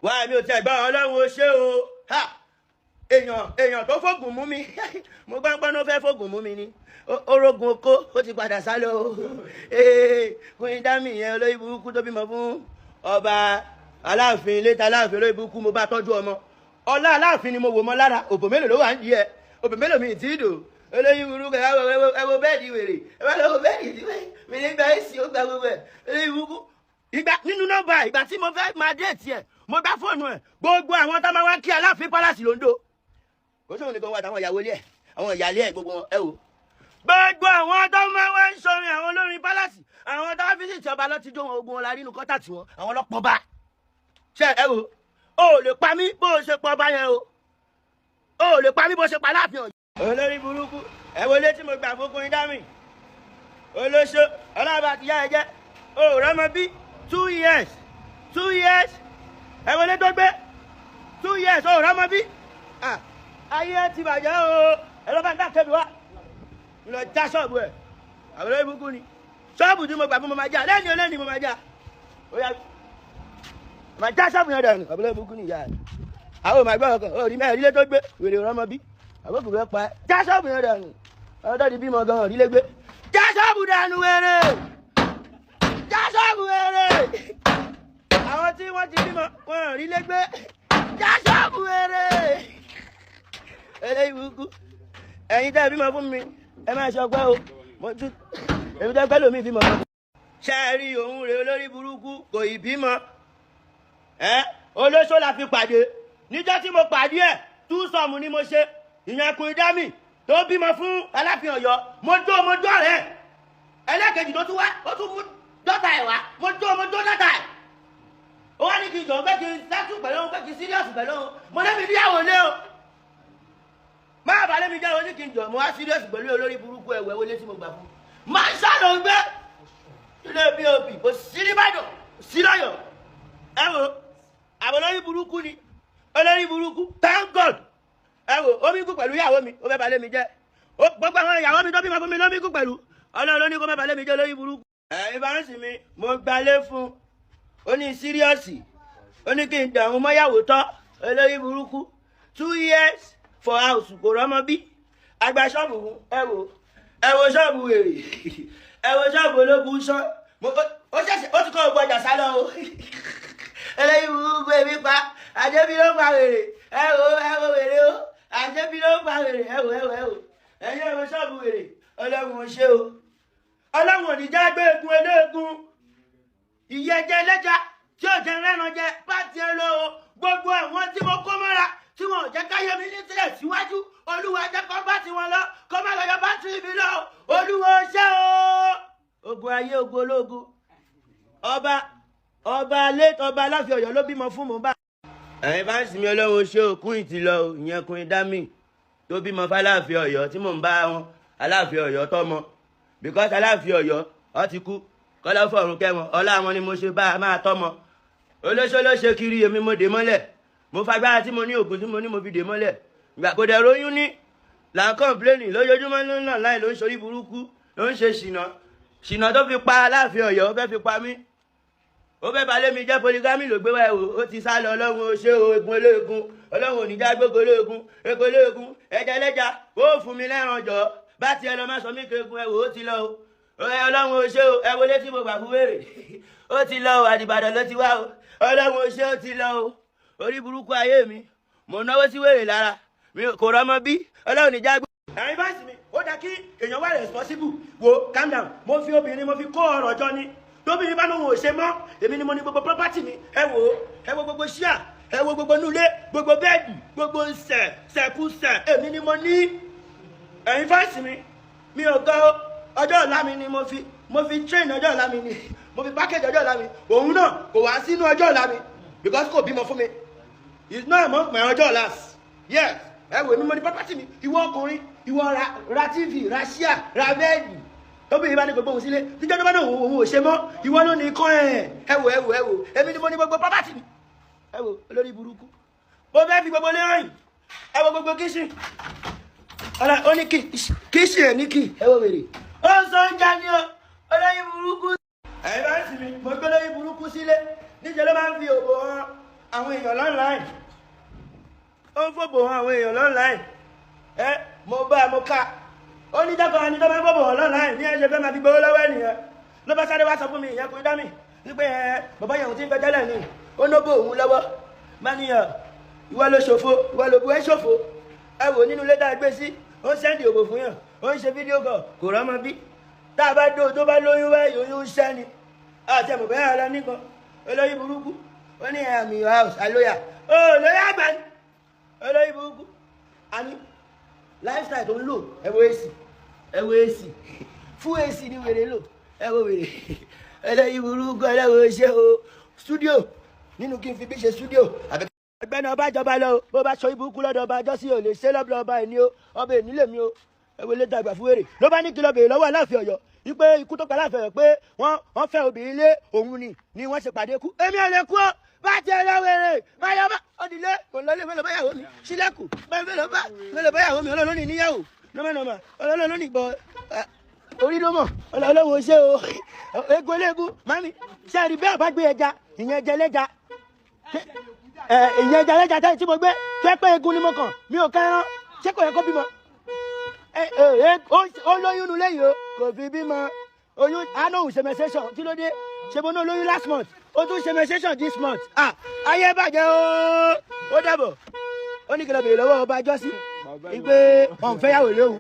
wá mi ò tẹ̀ gbọ́ ọlọ́run ó ṣe o èèyàn tó fògùn mú mi mo gbọ́ pé ó fẹ́ fògùn mú mi ni orogun oko ó ti padà sálọ o Queen Dami yẹn olóyè burúkú tó bímọ fún ọba aláàfin létà aláàfin olóyè burúkú mo bá tọ́jú ọmọ ọlá aláàfin ni mo wò mọ́ lára òbò mélòó ló wà ń di ẹ òbò mélòó mi ti dò olóyè burúkú ẹ wo bẹ́ẹ̀dì wèrè ẹ bá lọ wo bẹ́ẹ̀dì tí mi ní gba èsì ó gba gbogbo ẹ olóyè burúkú ìgbà nínú nọ́mbà ìgbà tí mo fẹ́ máa dé tiẹ̀ mo gbá fóònù ẹ̀ gbogbo àwọn tá máa wá kí aláàfin palace londo kò sóhun nìkan wà táwọn ìyàwó ilé ẹ̀ àwọn ìyàlé ẹ̀ gbogbo wọn ẹ wò gbogbo àwọn tó máa wá ń sọrin àwọn olórin palace àwọn tó wá fi sí ìjọba lọ ti jó wọn ogun wọn la rí inú kọ́tà tiwọn àwọn ọlọ́pọ̀ bá ṣe ẹ wò ó lè pa mí bó o ṣe pọ̀ bá yẹn o ó lè pa mí bó o ṣe pa láàfin Ọ̀yọ́. olórí burúkú ẹ wo létí mo gbà fún Queen Dami olóṣó ọlọ́ba àtìyá ẹ jẹ́ ó rọ́mọ bí 2 years ẹ wo lé tó gbé 2 years ó rọ́mọ bí ayé ti bàjẹ́ o ẹ lọ́ bá ń dá kẹ́bi wá lọ já ṣọ́ọ̀bù ẹ̀ àwọn olórí burúkú ni ṣọ́ọ̀bù tí mo gbà fún mo máa já lẹ́ni mo máa já ó yá máa já ṣọ́ọ̀bù yẹn dànù àwọn olórí burúkú ni ìyá rẹ̀ àwọn ò máa gbọ́ ọkàn ó rí mẹ́rin ilé tó gbé wèrè rọ́mọ bí àbókù rẹ̀ pa ẹ́ já ṣọ́ọ̀bù yẹn dànù àwọn tó di bímọ gan-an rí lé gbé já ṣọ́ọ̀bù dànù wèrè já ṣọ́ọ̀bù wèrè àwọn tí wọ́n ti bímọ wọn rí lé gbé já ṣọ́ọ̀bù wèrè olórí burúkú ẹ̀yin tẹ́ bímọ fún mi ẹ máa ṣọpẹ́ o mo tún èmi tẹ́ pẹ́ lómi bímọ. ṣé ẹ rí òun rè olórí burúkú kò ì bímọ olóṣó la fi pàdé níjọ́ tí mo pàdé ẹ̀ tú sọ̀mù ni mo ṣe ìyẹn Queen Dami tó bímọ fún aláàfin Ọ̀yọ́ mo jó rẹ̀ ẹlẹ́kejì tó tún wá ó tún mú dọ́tà ẹ̀ wá mo jó dọ́tà ẹ̀ ó wá ní kí n jọ̀ pé kí n sẹ́tù pẹ̀lú òun pé kí n síríọ̀sì pẹ̀lú òun mo débi bí àwọn olé o máa bàálẹ̀ mi jẹ́ oní kí n jọ mo wá síríọ̀sì pẹ̀lú olórí burúkú ẹ̀wẹ̀ wọlé tí mo gbà fún máa ń ṣàlọ́ gbé ilé pop kò sí nìbàdàn sí lọ́yọ̀ ẹ wo àwọn olórí burúkú ni olórí burúkú thank God ẹ wo omi kú pẹ̀lú ìyàwó mi ó fẹ́ balẹ̀ mi jẹ́ gbogbo àwọn ìyàwó mi tó bímọ fún mi lómi kú pẹ̀lú ọlọ́run ní kó má balẹ̀ mi jẹ́ olórí burúkú. ìbáraẹ̀sì mi mo gbalé fún ó ní síríọ̀sì ó ní kí n dàrún mọ́yàwó tọ́ olórí burúkú 2 years for house kò rọ́mọ bí agba ṣọ́ọ̀bù fún ẹ wo ṣọ́ọ̀bù wèrè ẹ wo ṣọ́ọ̀bù ológun ṣọ́ ó ṣẹ̀ṣẹ̀ ó ti kọ́ ògbó ọjà sálọ o ẹlẹ́yìn burúkú èmi pa àjẹbí ló pa wèrè ẹ wo wèrè o àjẹbí ló pa wèrè ẹ wo ẹ̀yin ẹ wo ṣọ́ọ̀bù wèrè ọlọ́run ò ṣe o ọlọ́run ò ní já gbé egun eléegun ìyẹ́jẹ́ lẹ́jà tí ò jẹ́ rẹ́ran jẹ pàtì ẹ lọ o gbogbo àwọn tí mo kó mọ́ra tí wọn ò jẹ́ káyé mi ní sílẹ̀ síwájú olúwa jẹ́ kó bá tiwọn lọ kó má lọ yọ bátìrì mi lọ olúwa ṣe o. ogun ayé ogun ológun ọba aláàfin Ọ̀yọ́ ló bímọ fún mo bá. ẹ̀yin bá ń sinmi ọlọ́run ṣé òkun ìtì lọ ìyẹn Queen Dami tó bímọ fáláàfin Ọ̀yọ́ tí mò ń bá wọn aláàfin Ọ̀yọ́ tọ́mọ because aláàfin Ọ̀yọ́ ọ ti kú kọ́lọ́ fọ̀run kẹ́wọn ọlá wọn ni mo ṣe bá a máa tọ́mọ olóṣó ló ṣe kiri èmi mo dè mọ́lẹ̀ mo fagbára tí mo ní ògùn tí mo ní mo fi dè mọ́lẹ̀ ìgbà kò dẹ̀ róyún ní là ń kọ́ńpléènì lójoojúmọ́ ló ń nà láì ló ń ṣorí burúkú ló ń ṣe ṣìnà tó fi pa aláàfin Ọ̀yọ́ ó fẹ́ fi pa mí ó fẹ́ balẹ̀ mi jẹ́ polygamy ló gbé wá ẹ̀wò ó ti sá lọ ọlọ́run ó ṣe o egun olóògùn ọlọ́run ò ní já gbogbo olóògùn eko olóògùn ẹja ẹlẹ́ja ó fún mi lẹ́ràn jọ bá tiẹ̀ lọ má sọ mí kegun ẹ̀wò ó ti lọ o ọlọ́run ó ṣe o ẹ wọlé tí mo gbà fún wèrè ó ti lọ o àdìbàdàn ló ti wá o ọlọ́run ó ṣe ó ti lọ o orí burúkú ayé mi mo náwó sí wèrè lára mi kò rọmọ bí ọlọ́run ní já gbé. ẹ̀yin bá sì mi ó dá kí èèyàn wà responsible wo calm down mo fi obìnrin mo fi kó ọ̀rọ̀ jọ ni tóbi bá lóun ò ṣe mọ́ èmi ni mo ní gbogbo property mi ẹ wo gbogbo ṣíà ẹ wo gbogbo nulẹ̀ gbogbo bẹ́ẹ̀dì gbogbo sẹ̀kúsẹ̀ èmi ni mo ní. ẹ̀yin fáìsì mi ò gbọ́ ọjọ́ ọ̀la mi ni mo fi train ọjọ́ ọ̀la mi ni mo fi package ọjọ́ ọ̀la mi òun náà kò wá sínú ọjọ́ ọ̀la mi because kò bímọ fún mi it's not among my ọjọ́ ọ̀la yes ẹ wo èmi mo ní property mi ìwọ ọkùnrin ìwọ ra tv ra ṣíà ra bẹ́ẹ̀dì tóbi bá ní gbogbo òun sílé tíjọ́ tó bá náà òun ò ṣe mọ́ ìwọ ló ní kọ́ ẹ wò èmi ni mo ní gbogbo property mi ẹ wò olórí burúkú mo fẹ́ fi gbogbo lérìn ẹ wo gbogbo kíṣìn ọ̀la ó ní kíṣìn ẹ̀ ní kì ẹ wo wèrè ó sọ ń jà ní o olórí burúkú. ẹ̀yin bá ń sinmi mo gbé olórí burúkú sílé níjẹ́ ló máa ń fi òbò hàn àwọn èèyàn lọ́nláìn ó ń fòbò àwọn èèyàn lọ́nláìn mo bá mo ká ó ní jẹ́kọ̀ọ́ ẹni tó bá ń fòbò wọn lọ́nláìn ní ẹ̀ṣẹ̀ fẹ́ máa fi gbowó lọ́wọ́ ènìyàn ló bá sáré wá sọ fún mi ìyẹn kò dá mi wípé bàbá yẹn ò tí ń fẹ́ tẹ́lẹ̀ ni ó nóbó òun lọ́wọ́ má níyàn ìwọ ló ṣòfò ìwọ ló bu ẹ́ ṣòfò ẹ wò nínú ilé tá a gbé sí ó ń sẹ́ndì òbò fún yàn ó ń ṣe fídíò kọ̀ kò rọ́mọ bí tá a bá dó tó bá lóyún wẹ́ oyún ń ṣẹ́ ni àti ẹ̀mọ̀ bẹ́ẹ̀ ara nìkan olóyún burúkú ó ní àmì house àlóyà ó lóyún àgbà ni olóyún burúkú àní lifestyle tó ń lò ẹ wo èsì fún èsì ni wèrè lò ẹ wo wèrè olóyún burúkú ọlọ́wọ́ ṣe o studio nínú kí n fi bí ṣe studio ẹgbẹ́ni ọba ìjọba lọ o bó bá sọ ibùkún lọ́dọ̀ ọba àjọsí ò lè ṣe lọ́dọ̀ ọba ẹni o ọba èní lèmi o ẹwẹ́ lè dàgbà fún wèrè ló bá ní kí lọ bèèrè lọ́wọ́ Aláàfin Ọ̀yọ́ wípé ikú tó pa Aláàfin Ọ̀yọ́ pé wọ́n fẹ́ obìnrin lé òun ni wọ́n ṣe pàdé kú èmi ò lè kú ọ bá tiẹ̀ lọ wèrè báyọ̀ bá ọdìlé kò lọ lé mélòó báyàwó mi sílẹ̀kùn mélòó báyàwó mi ọlọ́run ní níyàwó nọ́mọ̀nọ́mọ̀ ọlọ́run ní ìbọn orí ló mọ̀ ọlọ́run ṣe o ego léegun mami ṣe àrí bẹ́ẹ̀ bá gbé ẹja ìyẹn ẹja ẹlẹ́ja ìyẹn ẹja ẹlẹ́ja táyì tí mo gbé tó ẹ pé egun ni mo kàn mi ò kẹ́rán ṣé kò yẹ kó bímọ ó lóyún nu lẹ́yìn o kò fi bímọ oyún àánú ṣe menstruation kí ló dé ṣe mo ní olóyún last month ó tún ṣe menstruation this month ayé bàjẹ́ ó dàbọ̀ ó ní kí lọ bèrè lọ́wọ́ ọba jọ́sí ìgbé ọ̀nfẹ́yàwó léwu.